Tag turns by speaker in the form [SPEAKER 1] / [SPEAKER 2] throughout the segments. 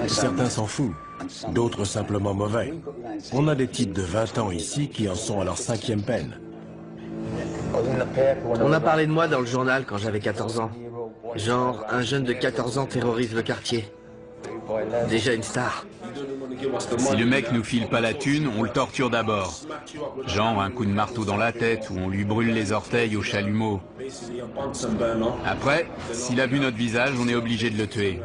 [SPEAKER 1] Certains s'en foutent, d'autres simplement mauvais. On a des types de 20 ans ici qui en sont à leur 5e peine.
[SPEAKER 2] On a parlé de moi dans le journal quand j'avais 14 ans. Genre, un jeune de 14 ans terrorise le quartier. Déjà une star.
[SPEAKER 3] Si le mec nous file pas la thune, on le torture d'abord. Genre un coup de marteau dans la tête ou on lui brûle les orteils au chalumeau. Après, s'il a vu notre visage, on est obligé de le tuer.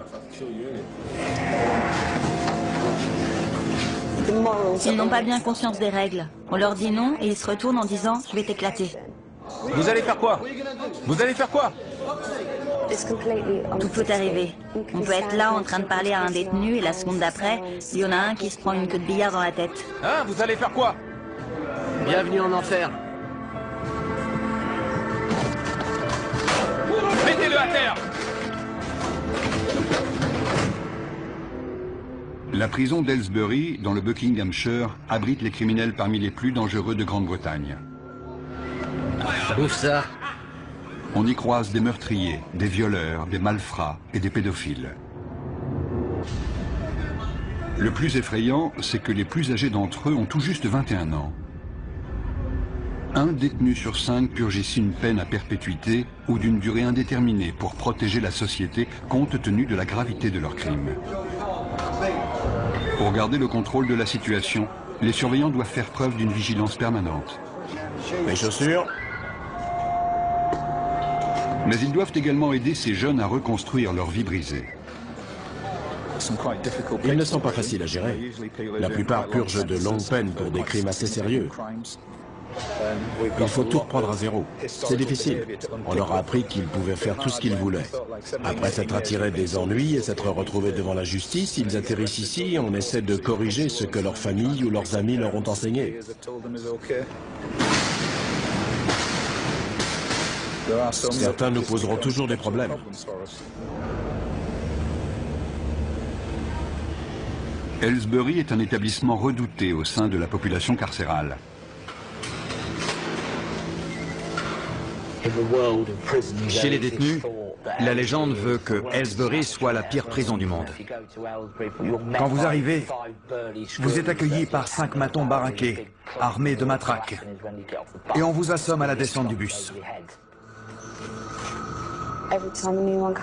[SPEAKER 4] Ils n'ont pas bien conscience des règles. On leur dit non et ils se retournent en disant « je vais t'éclater ».
[SPEAKER 3] Vous allez faire quoi? Vous allez faire quoi?
[SPEAKER 4] Tout peut arriver. On peut être là en train de parler à un détenu et la seconde d'après, il y en a un qui se prend une queue de billard dans la tête.
[SPEAKER 3] Hein? Vous allez faire quoi?
[SPEAKER 2] Bienvenue en enfer.
[SPEAKER 3] Mettez-le à terre!
[SPEAKER 5] La prison d'Aylesbury, dans le Buckinghamshire, abrite les criminels parmi les plus dangereux de Grande-Bretagne.
[SPEAKER 2] Ouf ça.
[SPEAKER 5] On y croise des meurtriers, des violeurs, des malfrats et des pédophiles. Le plus effrayant, c'est que les plus âgés d'entre eux ont tout juste 21 ans. Un détenu sur 5 purge ici une peine à perpétuité ou d'une durée indéterminée pour protéger la société compte tenu de la gravité de leurs crimes. Pour garder le contrôle de la situation, les surveillants doivent faire preuve d'une vigilance permanente.
[SPEAKER 1] Les chaussures?
[SPEAKER 5] Mais ils doivent également aider ces jeunes à reconstruire leur vie brisée.
[SPEAKER 1] Ils ne sont pas faciles à gérer. La plupart purgent de longues peines pour des crimes assez sérieux. Il faut tout reprendre à zéro. C'est difficile. On leur a appris qu'ils pouvaient faire tout ce qu'ils voulaient. Après s'être attirés des ennuis et s'être retrouvés devant la justice, ils atterrissent ici et on essaie de corriger ce que leur famille ou leurs amis leur ont enseigné. Certains nous poseront toujours des problèmes.
[SPEAKER 5] Aylesbury est un établissement redouté au sein de la population carcérale.
[SPEAKER 6] Chez les détenus, la légende veut que Aylesbury soit la pire prison du monde. Quand vous arrivez, vous êtes accueilli par 5 matons baraqués, armés de matraques, et on vous assomme à la descente du bus.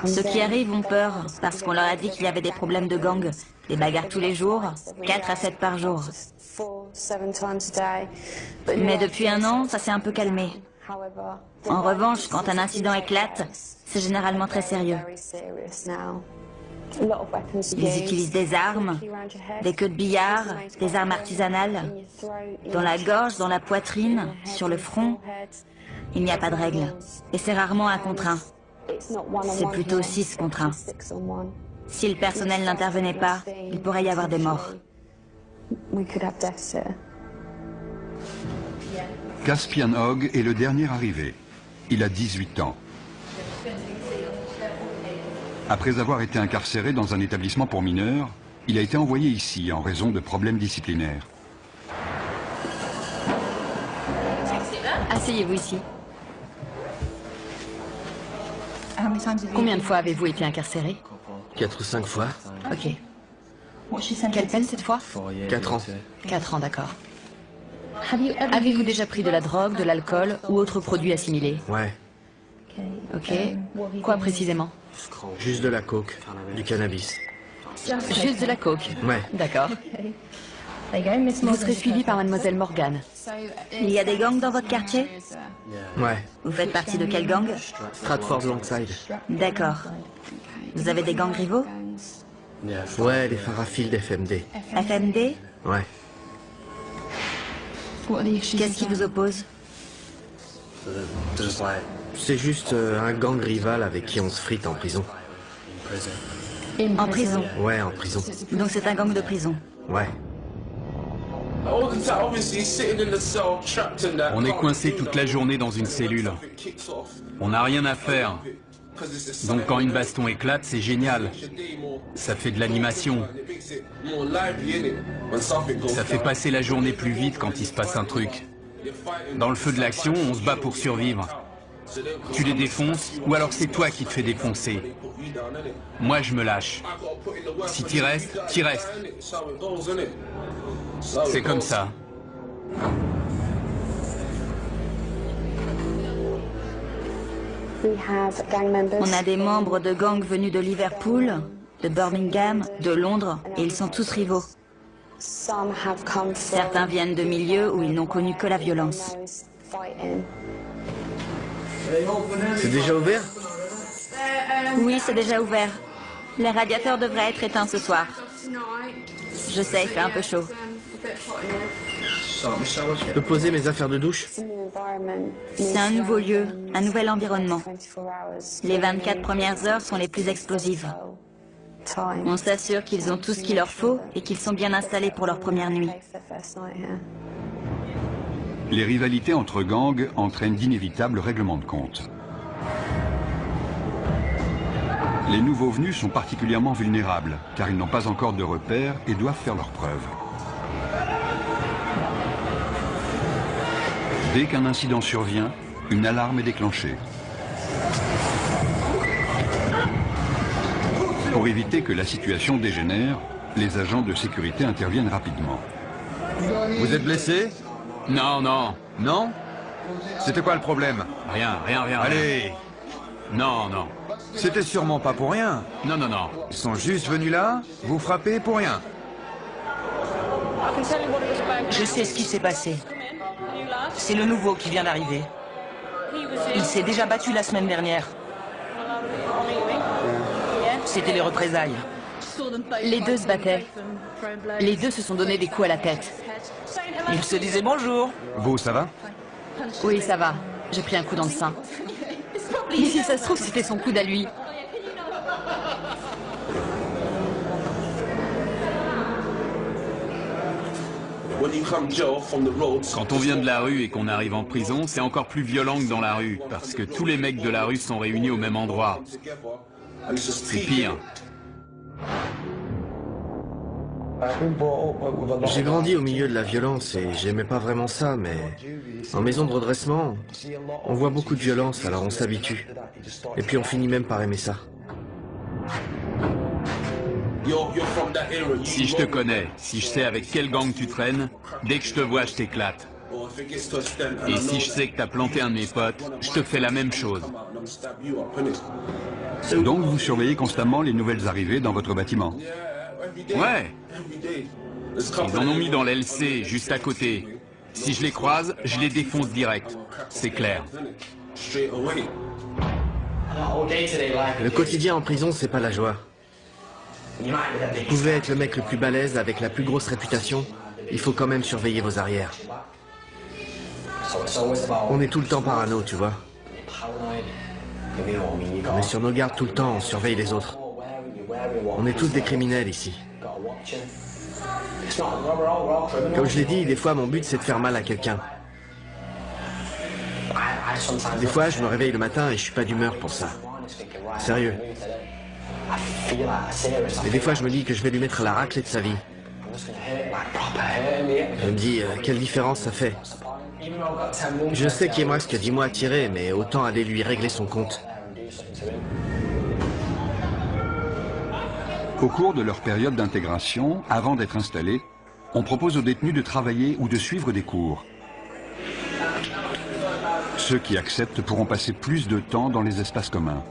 [SPEAKER 4] Ceux qui arrivent ont peur parce qu'on leur a dit qu'il y avait des problèmes de gang, des bagarres tous les jours, 4 à 7 par jour. Mais depuis un an, ça s'est un peu calmé. En revanche, quand un incident éclate, c'est généralement très sérieux. Ils utilisent des armes, des queues de billard, des armes artisanales, dans la gorge, dans la poitrine, sur le front. Il n'y a pas de règle. Et c'est rarement 1 contre 1. C'est plutôt 6 contre 1. Si le personnel n'intervenait pas, il pourrait y avoir des morts.
[SPEAKER 5] Caspian Hogg est le dernier arrivé. Il a 18 ans. Après avoir été incarcéré dans un établissement pour mineurs, il a été envoyé ici en raison de problèmes disciplinaires.
[SPEAKER 7] Asseyez-vous ici. Combien de fois avez-vous été incarcéré?
[SPEAKER 2] 4 ou 5 fois.
[SPEAKER 7] Ok. Quelle peine cette fois?
[SPEAKER 2] 4 ans.
[SPEAKER 7] 4 ans, d'accord. Avez-vous déjà pris de la drogue, de l'alcool ou autre produit assimilé?
[SPEAKER 2] Ouais.
[SPEAKER 7] Ok. Quoi précisément?
[SPEAKER 2] Juste de la coke, du cannabis.
[SPEAKER 7] Juste de la coke?
[SPEAKER 2] Ouais.
[SPEAKER 7] D'accord. Vous serez suivi par mademoiselle Morgan.
[SPEAKER 4] Il y a des gangs dans votre quartier?
[SPEAKER 2] Ouais.
[SPEAKER 4] Vous faites partie de quel gang?
[SPEAKER 2] Stratford Longside.
[SPEAKER 4] D'accord. Vous avez des gangs rivaux?
[SPEAKER 2] Ouais, les Farafield FMD.
[SPEAKER 4] FMD?
[SPEAKER 2] Ouais.
[SPEAKER 4] Qu'est-ce qui vous oppose?
[SPEAKER 2] C'est juste un gang rival avec qui on se frite en prison.
[SPEAKER 4] En prison?
[SPEAKER 2] Ouais, en prison.
[SPEAKER 4] Donc c'est un gang de prison?
[SPEAKER 2] Ouais.
[SPEAKER 3] On est coincé toute la journée dans une cellule. On n'a rien à faire. Donc quand une baston éclate, c'est génial. Ça fait de l'animation. Ça fait passer la journée plus vite quand il se passe un truc. Dans le feu de l'action, on se bat pour survivre. Tu les défonces, ou alors c'est toi qui te fais défoncer. Moi, je me lâche. Si t'y restes, t'y restes. C'est comme ça.
[SPEAKER 4] On a des membres de gangs venus de Liverpool, de Birmingham, de Londres, et ils sont tous rivaux. Certains viennent de milieux où ils n'ont connu que la violence.
[SPEAKER 2] C'est déjà ouvert?
[SPEAKER 4] Oui, c'est déjà ouvert. Les radiateurs devraient être éteints ce soir. Je sais, il fait un peu chaud.
[SPEAKER 2] Je peux poser mes affaires de douche?
[SPEAKER 4] C'est un nouveau lieu, un nouvel environnement. Les 24 premières heures sont les plus explosives. On s'assure qu'ils ont tout ce qu'il leur faut et qu'ils sont bien installés pour leur première nuit.
[SPEAKER 5] Les rivalités entre gangs entraînent d'inévitables règlements de compte. Les nouveaux venus sont particulièrement vulnérables, car ils n'ont pas encore de repères et doivent faire leurs preuves. Dès qu'un incident survient, une alarme est déclenchée. Pour éviter que la situation dégénère, les agents de sécurité interviennent rapidement.
[SPEAKER 6] Vous êtes blessé?
[SPEAKER 3] Non, non.
[SPEAKER 6] Non? C'était quoi le problème?
[SPEAKER 3] Rien.
[SPEAKER 6] Allez!
[SPEAKER 3] Non, non.
[SPEAKER 6] C'était sûrement pas pour rien.
[SPEAKER 3] Non.
[SPEAKER 6] Ils sont juste venus là, vous frapper pour rien.
[SPEAKER 8] Je sais ce qui s'est passé. C'est le nouveau qui vient d'arriver. Il s'est déjà battu la semaine dernière. C'était les représailles.
[SPEAKER 7] Les deux se battaient. Les deux se sont donné des coups à la tête.
[SPEAKER 8] Ils se disaient bonjour.
[SPEAKER 6] Vous, ça va?
[SPEAKER 7] Oui, ça va. J'ai pris un coup dans le sein. Mais si ça se trouve, c'était son coude à lui.
[SPEAKER 3] Quand on vient de la rue et qu'on arrive en prison, c'est encore plus violent que dans la rue, parce que tous les mecs de la rue sont réunis au même endroit. C'est pire.
[SPEAKER 2] J'ai grandi au milieu de la violence et j'aimais pas vraiment ça, mais en maison de redressement, on voit beaucoup de violence, alors on s'habitue. Et puis on finit même par aimer ça.
[SPEAKER 3] Si je te connais, si je sais avec quel gang tu traînes, dès que je te vois, je t'éclate. Et si je sais que t'as planté un de mes potes, je te fais la même chose.
[SPEAKER 5] Donc vous surveillez constamment les nouvelles arrivées dans votre bâtiment.
[SPEAKER 3] Ouais. Ils en ont mis dans l'LC, juste à côté. Si je les croise, je les défonce direct. C'est clair.
[SPEAKER 2] Le quotidien en prison, c'est pas la joie. Vous pouvez être le mec le plus balèze avec la plus grosse réputation, il faut quand même surveiller vos arrières. On est tout le temps parano, tu vois. On est sur nos gardes tout le temps, on surveille les autres. On est tous des criminels ici. Comme je l'ai dit, des fois mon but c'est de faire mal à quelqu'un. Des fois je me réveille le matin et je suis pas d'humeur pour ça. Sérieux. Et des fois je me dis que je vais lui mettre la raclée de sa vie. Je me dis, quelle différence ça fait. Je sais qu'il me reste que 10 mois à tirer, mais autant aller lui régler son compte.
[SPEAKER 5] Au cours de leur période d'intégration, avant d'être installés, on propose aux détenus de travailler ou de suivre des cours. Ceux qui acceptent pourront passer plus de temps dans les espaces communs.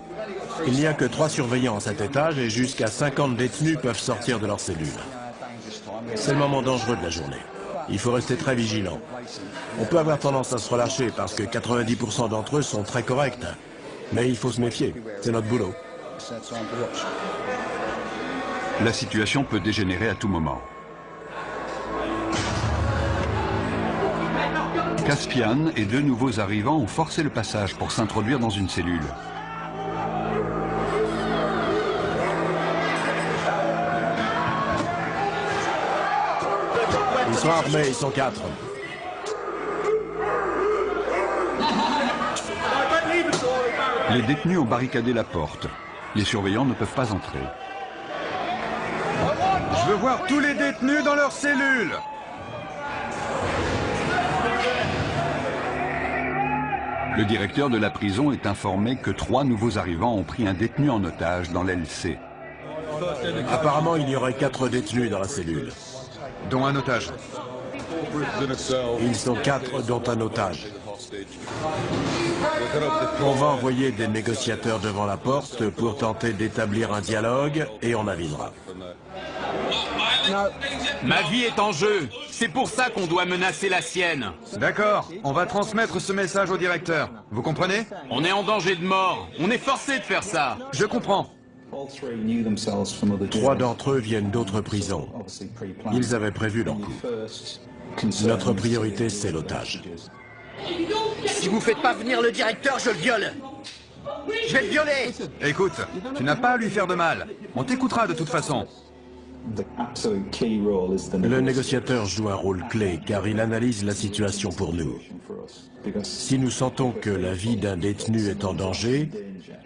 [SPEAKER 1] Il n'y a que 3 surveillants à cet étage et jusqu'à 50 détenus peuvent sortir de leur cellule. C'est le moment dangereux de la journée. Il faut rester très vigilant. On peut avoir tendance à se relâcher parce que 90% d'entre eux sont très corrects. Mais il faut se méfier, c'est notre boulot.
[SPEAKER 5] La situation peut dégénérer à tout moment. Caspian et 2 nouveaux arrivants ont forcé le passage pour s'introduire dans une cellule.
[SPEAKER 1] Ils sont armés, ils sont 4.
[SPEAKER 5] Les détenus ont barricadé la porte. Les surveillants ne peuvent pas entrer.
[SPEAKER 6] Je veux voir tous les détenus dans leur cellule.
[SPEAKER 5] Le directeur de la prison est informé que 3 nouveaux arrivants ont pris un détenu en otage dans l'aile C.
[SPEAKER 1] Apparemment, il y aurait 4 détenus dans la cellule.
[SPEAKER 6] Dont un otage.
[SPEAKER 1] Ils sont 4, dont un otage. On va envoyer des négociateurs devant la porte pour tenter d'établir un dialogue et on avisera.
[SPEAKER 3] Ma vie est en jeu. C'est pour ça qu'on doit menacer la sienne.
[SPEAKER 6] D'accord, on va transmettre ce message au directeur. Vous comprenez?
[SPEAKER 3] On est en danger de mort. On est forcé de faire ça.
[SPEAKER 6] Je comprends.
[SPEAKER 1] 3 d'entre eux viennent d'autres prisons. Ils avaient prévu leur coup. Notre priorité, c'est l'otage.
[SPEAKER 8] Si vous faites pas venir le directeur, je le viole. Je vais le violer.
[SPEAKER 6] Écoute, tu n'as pas à lui faire de mal. On t'écoutera de toute façon.
[SPEAKER 1] Le négociateur joue un rôle clé car il analyse la situation pour nous. Si nous sentons que la vie d'un détenu est en danger,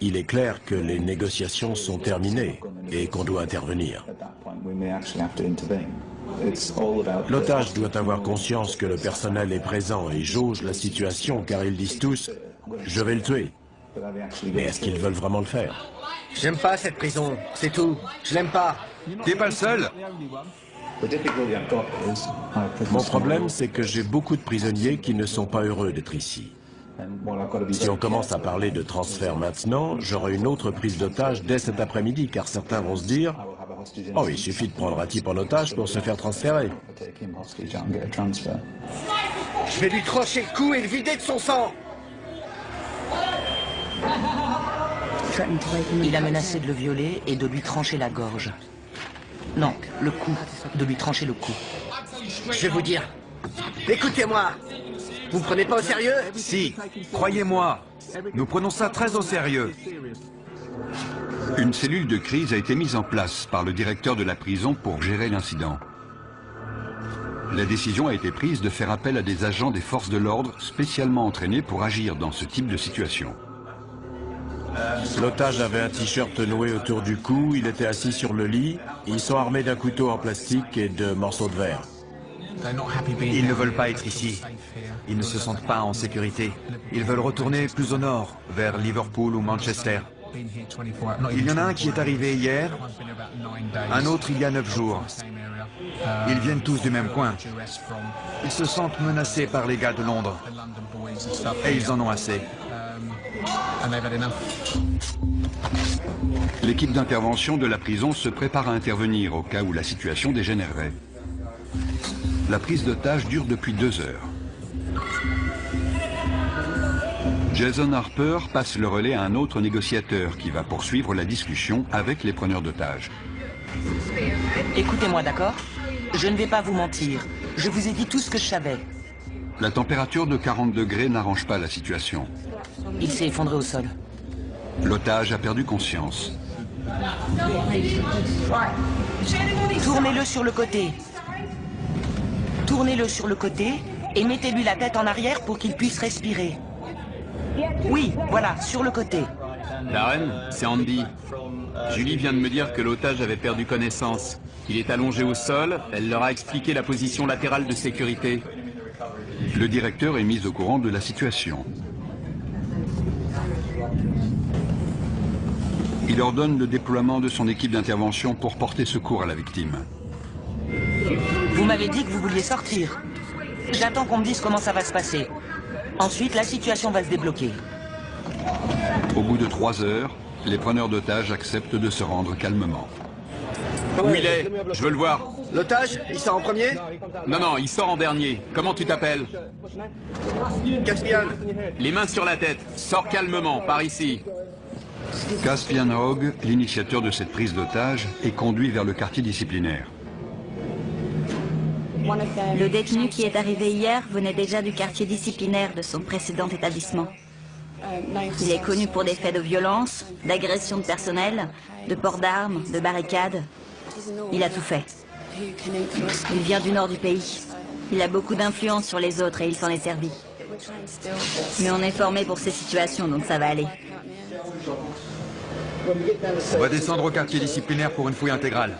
[SPEAKER 1] il est clair que les négociations sont terminées et qu'on doit intervenir. L'otage doit avoir conscience que le personnel est présent et jauge la situation car ils disent tous « je vais le tuer ». Mais est-ce qu'ils veulent vraiment le faire?
[SPEAKER 8] J'aime pas cette prison, c'est tout. Je l'aime pas.
[SPEAKER 6] T'es pas le seul.
[SPEAKER 1] Mon problème, c'est que j'ai beaucoup de prisonniers qui ne sont pas heureux d'être ici. Si on commence à parler de transfert maintenant, j'aurai une autre prise d'otage dès cet après-midi, car certains vont se dire « Oh, il suffit de prendre un type en otage pour se faire transférer. »
[SPEAKER 8] Je vais lui trancher le cou et le vider de son sang. Il a menacé de le violer et de lui trancher la gorge. Non, le cou. De lui trancher le cou. Je vais vous dire. Écoutez-moi. Vous me prenez pas au sérieux?
[SPEAKER 6] Si, croyez-moi, nous prenons ça très au sérieux.
[SPEAKER 5] Une cellule de crise a été mise en place par le directeur de la prison pour gérer l'incident. La décision a été prise de faire appel à des agents des forces de l'ordre spécialement entraînés pour agir dans ce type de situation.
[SPEAKER 1] L'otage avait un t-shirt noué autour du cou, il était assis sur le lit, ils sont armés d'un couteau en plastique et de morceaux de verre.
[SPEAKER 6] Ils ne veulent pas être ici. Ils ne se sentent pas en sécurité. Ils veulent retourner plus au nord, vers Liverpool ou Manchester. Il y en a un qui est arrivé hier, un autre il y a 9 jours. Ils viennent tous du même coin. Ils se sentent menacés par les gars de Londres. Et ils en ont assez.
[SPEAKER 5] L'équipe d'intervention de la prison se prépare à intervenir au cas où la situation dégénérerait. La prise d'otage dure depuis 2 heures. Jason Harper passe le relais à un autre négociateur qui va poursuivre la discussion avec les preneurs d'otages.
[SPEAKER 8] Écoutez-moi, d'accord? Je ne vais pas vous mentir. Je vous ai dit tout ce que je savais.
[SPEAKER 5] La température de 40 degrés n'arrange pas la situation.
[SPEAKER 8] Il s'est effondré au sol.
[SPEAKER 5] L'otage a perdu conscience.
[SPEAKER 8] Tournez-le sur le côté. Tournez-le sur le côté et mettez-lui la tête en arrière pour qu'il puisse respirer. Oui, voilà, sur le côté.
[SPEAKER 3] Darren, c'est Andy. Julie vient de me dire que l'otage avait perdu connaissance. Il est allongé au sol, elle leur a expliqué la position latérale de sécurité.
[SPEAKER 5] Le directeur est mis au courant de la situation. Il ordonne le déploiement de son équipe d'intervention pour porter secours à la victime.
[SPEAKER 8] Vous m'avez dit que vous vouliez sortir. J'attends qu'on me dise comment ça va se passer. Ensuite, la situation va se débloquer.
[SPEAKER 5] Au bout de 3 heures, les preneurs d'otages acceptent de se rendre calmement.
[SPEAKER 3] Où il est? Je veux le voir.
[SPEAKER 8] L'otage, il sort en premier?
[SPEAKER 3] Non, non, il sort en dernier. Comment tu t'appelles?
[SPEAKER 8] Caspian.
[SPEAKER 3] Les mains sur la tête. Sors calmement, par ici.
[SPEAKER 5] Caspian Hogg, l'initiateur de cette prise d'otage, est conduit vers le quartier disciplinaire.
[SPEAKER 4] Le détenu qui est arrivé hier venait déjà du quartier disciplinaire de son précédent établissement. Il est connu pour des faits de violence, d'agression de personnel, de port d'armes, de barricades. Il a tout fait. Il vient du nord du pays. Il a beaucoup d'influence sur les autres et il s'en est servi. Mais on est formé pour ces situations, donc ça va aller.
[SPEAKER 6] On va descendre au quartier disciplinaire pour une fouille intégrale.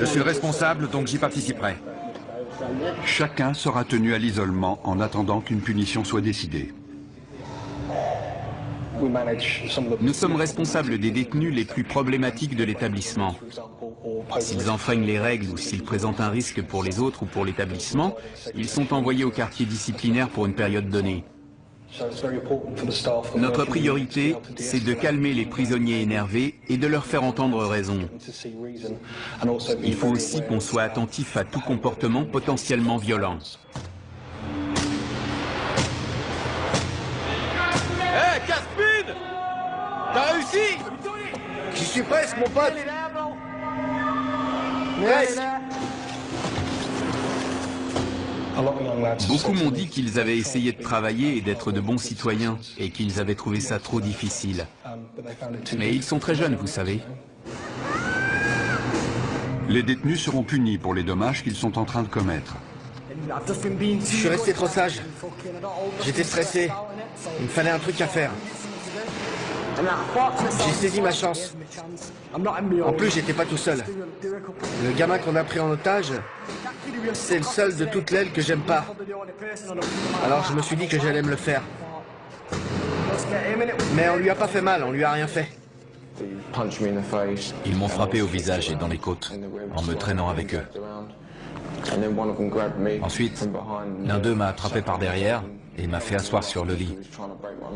[SPEAKER 6] Je suis le responsable, donc j'y participerai.
[SPEAKER 5] Chacun sera tenu à l'isolement en attendant qu'une punition soit décidée.
[SPEAKER 3] Nous sommes responsables des détenus les plus problématiques de l'établissement. S'ils enfreignent les règles ou s'ils présentent un risque pour les autres ou pour l'établissement, ils sont envoyés au quartier disciplinaire pour une période donnée. Notre priorité, c'est de calmer les prisonniers énervés et de leur faire entendre raison. Il faut aussi qu'on soit attentif à tout comportement potentiellement violent.
[SPEAKER 2] Hé, Caspin! T'as réussi? J'y suis presque, mon pote! Presque!
[SPEAKER 3] Beaucoup m'ont dit qu'ils avaient essayé de travailler et d'être de bons citoyens, et qu'ils avaient trouvé ça trop difficile. Mais ils sont très jeunes, vous savez.
[SPEAKER 5] Les détenus seront punis pour les dommages qu'ils sont en train de commettre.
[SPEAKER 2] Je suis resté trop sage. J'étais stressé. Il me fallait un truc à faire. J'ai saisi ma chance. En plus, j'étais pas tout seul. Le gamin qu'on a pris en otage, c'est le seul de toute l'aile que j'aime pas. Alors je me suis dit que j'allais me le faire. Mais on lui a pas fait mal, on lui a rien fait.
[SPEAKER 6] Ils m'ont frappé au visage et dans les côtes, en me traînant avec eux. Ensuite, l'un d'eux m'a attrapé par derrière et m'a fait asseoir sur le lit.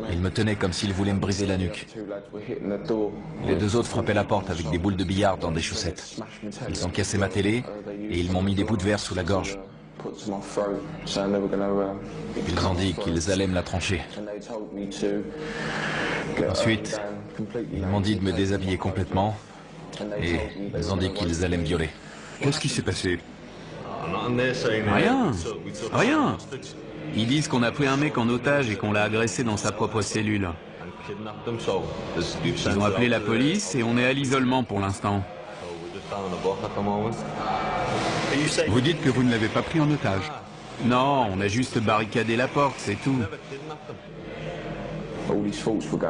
[SPEAKER 6] Il me tenait comme s'il voulait me briser la nuque. Les deux autres frappaient la porte avec des boules de billard dans des chaussettes. Ils ont cassé ma télé et ils m'ont mis des bouts de verre sous la gorge. Ils ont dit qu'ils allaient me la trancher. Ensuite, ils m'ont dit de me déshabiller complètement et ils ont dit qu'ils allaient me violer.
[SPEAKER 5] Qu'est-ce qui s'est passé?
[SPEAKER 3] Rien, rien. Ils disent qu'on a pris un mec en otage et qu'on l'a agressé dans sa propre cellule. Ils ont appelé la police et on est à l'isolement pour l'instant.
[SPEAKER 5] Vous dites que vous ne l'avez pas pris en otage?
[SPEAKER 3] Non, on a juste barricadé la porte, c'est tout.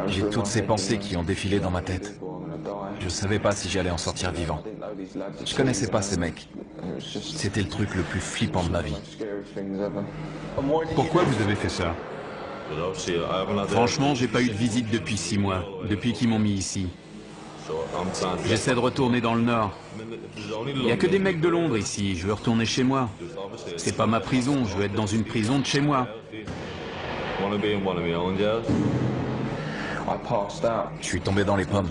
[SPEAKER 6] J'ai toutes ces pensées qui ont défilé dans ma tête. Je ne savais pas si j'allais en sortir vivant. Je connaissais pas ces mecs. C'était le truc le plus flippant de ma vie.
[SPEAKER 5] Pourquoi vous avez fait ça?
[SPEAKER 3] Franchement, j'ai pas eu de visite depuis 6 mois, depuis qu'ils m'ont mis ici. J'essaie de retourner dans le Nord. Il n'y a que des mecs de Londres ici, je veux retourner chez moi. C'est pas ma prison, je veux être dans une prison de chez moi.
[SPEAKER 6] Je suis tombé dans les pommes.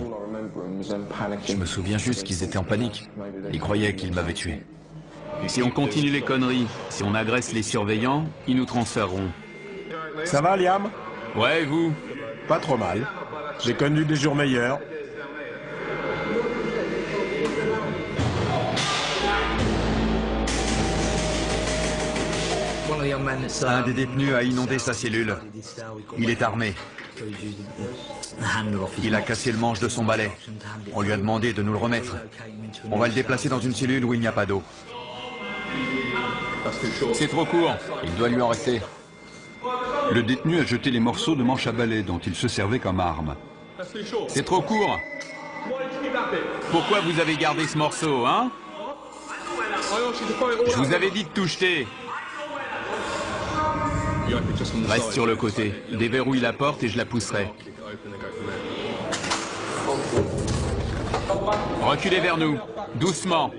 [SPEAKER 6] Je me souviens juste qu'ils étaient en panique. Ils croyaient qu'ils m'avaient tué.
[SPEAKER 3] Si on continue les conneries, si on agresse les surveillants, ils nous transféreront.
[SPEAKER 1] Ça va, Liam?
[SPEAKER 3] Ouais, et vous?
[SPEAKER 1] Pas trop mal. J'ai connu des jours meilleurs.
[SPEAKER 6] Un des détenus a inondé sa cellule. Il est armé. Il a cassé le manche de son balai. On lui a demandé de nous le remettre. On va le déplacer dans une cellule où il n'y a pas d'eau.
[SPEAKER 3] C'est trop court.
[SPEAKER 6] Il doit lui en rester.
[SPEAKER 5] Le détenu a jeté les morceaux de manche à balai dont il se servait comme arme.
[SPEAKER 3] C'est trop court. Pourquoi vous avez gardé ce morceau, hein? Je vous avais dit de tout jeter. Reste sur le côté. Déverrouille la porte et je la pousserai. Reculez vers nous. Doucement.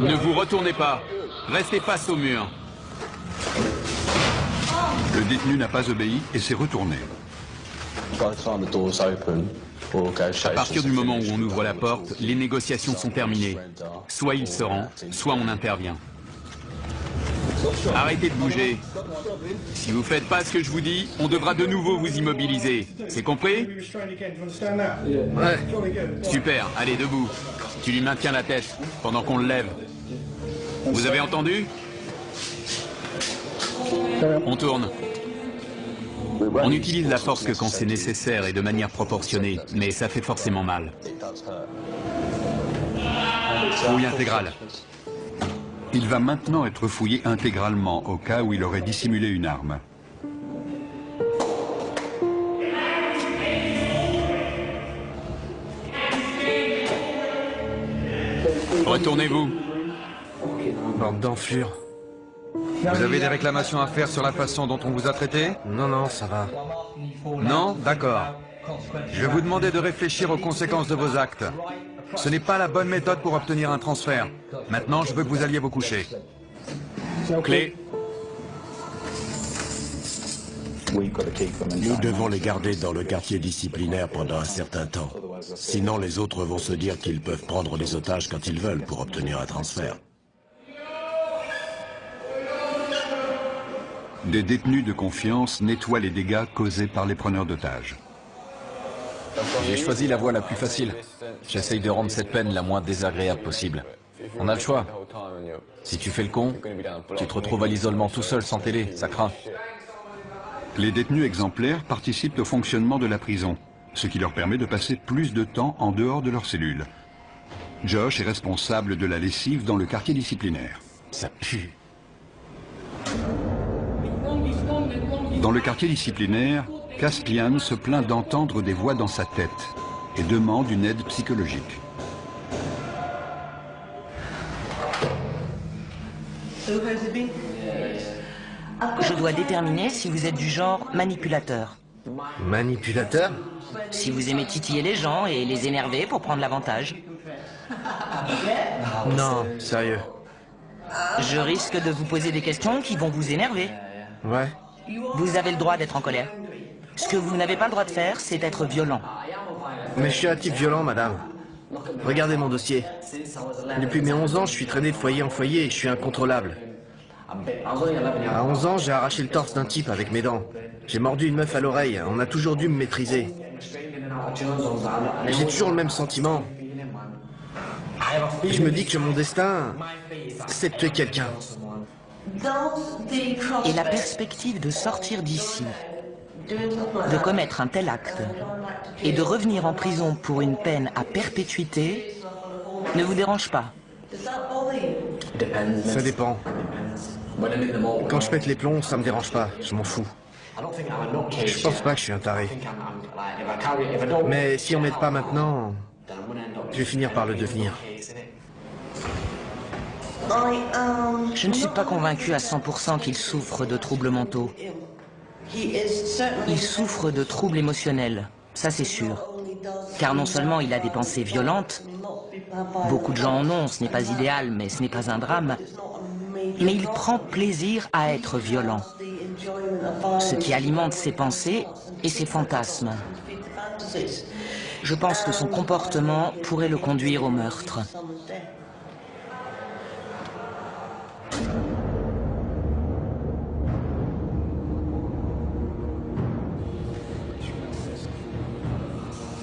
[SPEAKER 3] Ne vous retournez pas. Restez face au mur.
[SPEAKER 5] Le détenu n'a pas obéi et s'est retourné.
[SPEAKER 3] À partir du moment où on ouvre la porte, les négociations sont terminées. Soit il se rend, soit on intervient. Arrêtez de bouger. Si vous faites pas ce que je vous dis, on devra de nouveau vous immobiliser. C'est compris?
[SPEAKER 2] Ouais.
[SPEAKER 3] Super, allez, debout. Tu lui maintiens la tête pendant qu'on le lève. Vous avez entendu? On tourne. On utilise la force que quand c'est nécessaire et de manière proportionnée, mais ça fait forcément mal.
[SPEAKER 6] Fouille intégrale.
[SPEAKER 5] Il va maintenant être fouillé intégralement au cas où il aurait dissimulé une arme.
[SPEAKER 3] Retournez-vous.
[SPEAKER 2] Bande d'enflure.
[SPEAKER 6] Vous avez des réclamations à faire sur la façon dont on vous a traité?
[SPEAKER 2] Non, non, ça va.
[SPEAKER 6] Non? D'accord. Je vais vous demander de réfléchir aux conséquences de vos actes. Ce n'est pas la bonne méthode pour obtenir un transfert. Maintenant, je veux que vous alliez vous coucher.
[SPEAKER 3] Clé.
[SPEAKER 1] Nous devons les garder dans le quartier disciplinaire pendant un certain temps. Sinon, les autres vont se dire qu'ils peuvent prendre les otages quand ils veulent pour obtenir un transfert.
[SPEAKER 5] Des détenus de confiance nettoient les dégâts causés par les preneurs d'otages.
[SPEAKER 9] J'ai choisi la voie la plus facile. J'essaye de rendre cette peine la moins désagréable possible. On a le choix. Si tu fais le con, tu te retrouves à l'isolement tout seul sans télé, ça craint.
[SPEAKER 5] Les détenus exemplaires participent au fonctionnement de la prison, ce qui leur permet de passer plus de temps en dehors de leur cellule. Josh est responsable de la lessive dans le quartier disciplinaire.
[SPEAKER 1] Ça pue.
[SPEAKER 5] Dans le quartier disciplinaire, Caspian se plaint d'entendre des voix dans sa tête et demande une aide psychologique.
[SPEAKER 8] Je dois déterminer si vous êtes du genre manipulateur.
[SPEAKER 2] Manipulateur?
[SPEAKER 8] Si vous aimez titiller les gens et les énerver pour prendre l'avantage.
[SPEAKER 2] Non, sérieux.
[SPEAKER 8] Je risque de vous poser des questions qui vont vous énerver.
[SPEAKER 2] Ouais.
[SPEAKER 8] Vous avez le droit d'être en colère. Ce que vous n'avez pas le droit de faire, c'est être violent.
[SPEAKER 2] Mais je suis un type violent, madame. Regardez mon dossier. Depuis mes 11 ans, je suis traîné de foyer en foyer et je suis incontrôlable. À 11 ans, j'ai arraché le torse d'un type avec mes dents. J'ai mordu une meuf à l'oreille. On a toujours dû me maîtriser. J'ai toujours le même sentiment. Et je me dis que mon destin, c'est de tuer quelqu'un.
[SPEAKER 8] Et la perspective de sortir d'ici, de commettre un tel acte et de revenir en prison pour une peine à perpétuité ne vous dérange pas?
[SPEAKER 2] Ça dépend. Quand je pète les plombs, ça me dérange pas. Je m'en fous. Je pense pas que je suis un taré. Mais si on m'aide pas maintenant, je vais finir par le devenir.
[SPEAKER 8] Je ne suis pas convaincu à 100% qu'il souffre de troubles mentaux. Il souffre de troubles émotionnels, ça c'est sûr. Car non seulement il a des pensées violentes, beaucoup de gens en ont, ce n'est pas idéal, mais ce n'est pas un drame, mais il prend plaisir à être violent, ce qui alimente ses pensées et ses fantasmes. Je pense que son comportement pourrait le conduire au meurtre.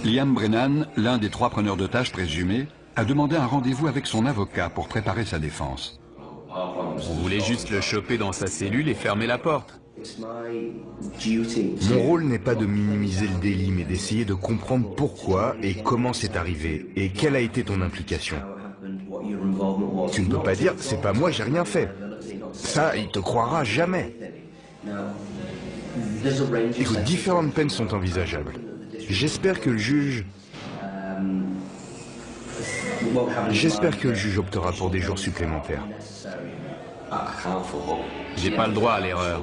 [SPEAKER 5] Liam Brennan, l'un des 3 preneurs d'otages présumés, a demandé un rendez-vous avec son avocat pour préparer sa défense.
[SPEAKER 3] On voulait juste le choper dans sa cellule et fermer la porte.
[SPEAKER 10] Mon rôle n'est pas de minimiser le délit, mais d'essayer de comprendre pourquoi et comment c'est arrivé, et quelle a été ton implication. Tu ne peux pas dire, c'est pas moi, j'ai rien fait. Ça, il te croira jamais. Écoute, différentes peines sont envisageables. J'espère que le juge optera pour des jours supplémentaires.
[SPEAKER 3] J'ai pas le droit à l'erreur.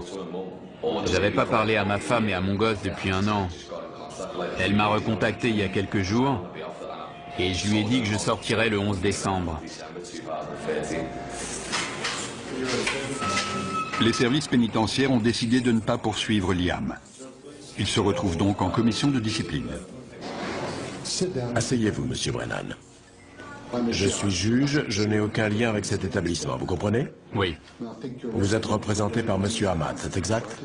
[SPEAKER 3] J'avais pas parlé à ma femme et à mon gosse depuis 1 an. Elle m'a recontacté il y a quelques jours et je lui ai dit que je sortirais le 11 décembre.
[SPEAKER 5] Les services pénitentiaires ont décidé de ne pas poursuivre Liam. Il se retrouve donc en commission de discipline.
[SPEAKER 1] Asseyez-vous, monsieur Brennan. Je suis juge, je n'ai aucun lien avec cet établissement, vous comprenez?
[SPEAKER 3] Oui.
[SPEAKER 1] Vous êtes représenté par monsieur Ahmad, c'est exact?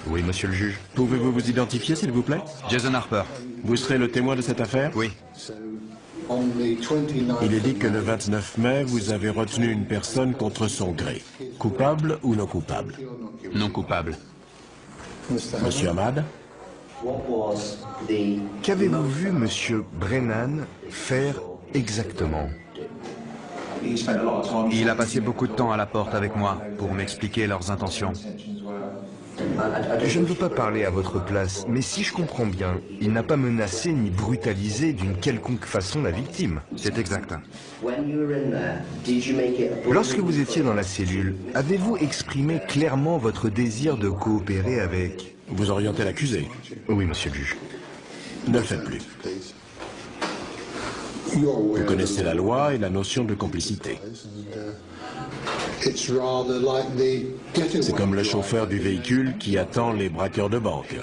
[SPEAKER 10] Oui, monsieur le juge.
[SPEAKER 1] Pouvez-vous vous identifier, s'il vous plaît?
[SPEAKER 6] Jason Harper.
[SPEAKER 1] Vous serez le témoin de cette affaire?
[SPEAKER 6] Oui.
[SPEAKER 1] Il est dit que le 29 mai, vous avez retenu une personne contre son gré. Coupable ou non coupable?
[SPEAKER 3] Non coupable.
[SPEAKER 1] Monsieur Ahmad?
[SPEAKER 10] Qu'avez-vous vu monsieur Brennan faire exactement?
[SPEAKER 6] Il a passé beaucoup de temps à la porte avec moi pour m'expliquer leurs intentions.
[SPEAKER 10] Je ne veux pas parler à votre place, mais si je comprends bien, il n'a pas menacé ni brutalisé d'une quelconque façon la victime.
[SPEAKER 6] C'est exact.
[SPEAKER 10] Lorsque vous étiez dans la cellule, avez-vous exprimé clairement votre désir de coopérer avec...
[SPEAKER 1] Vous orientez l'accusé.
[SPEAKER 10] Oui, monsieur le juge.
[SPEAKER 1] Ne le faites plus. Vous connaissez la loi et la notion de complicité. C'est comme le chauffeur du véhicule qui attend les braqueurs de banque.